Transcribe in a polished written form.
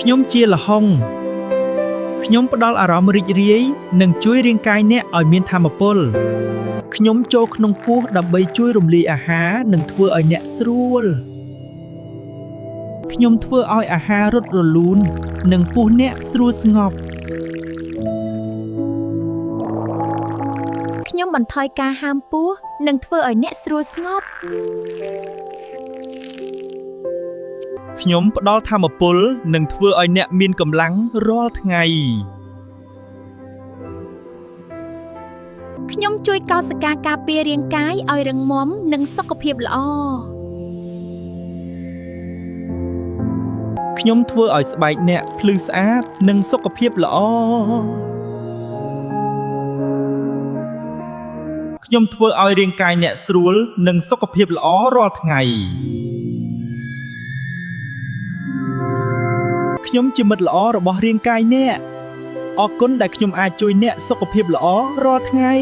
ខ្ញុំជាលហុងខ្ញុំផ្ដល់អារម្មណ៍រីករាយនិងជួយរាងកាយអ្នកឲ្យមានថាមពលខ្ញុំចូលក្នុងពោះដើម្បីជួយរំលាយអាហារនិងធ្វើឲ្យអ្នកស្រួលខ្ញុំធ្វើឲ្យអាហាររត់រលូននិងពោះអ្នកស្រួលស្ងប់ខ្ញុំបន្ថយការហើមពោះនិងធ្វើឲ្យអ្នកស្រួលស្ងប់ខ្ញុំផ្ដល់ថាមពលនិងធ្វើឲ្យអ្នកមានកម្លាំងរាល់ថ្ងៃខ្ញុំជួយកោសិកាការពាររាងកាយឲ្យរឹងមាំនិងសុខភាពល្អខ្ញុំធ្វើឲ្យស្បែកអ្នកភ្លឺស្អាតនិងសុខភាពល្អខ្ញុំធ្វើឲ្យរាងកាយអ្នកស្រួលនិងសុខភាពល្អរាល់ថ្ងៃខ្ញុំជាមិត្តល្អរបស់រាងកាយអ្នកអរគុណដែលខ្ញុំអាចជួយអ្នកសុខភាពល្អរាល់ថ្ងៃ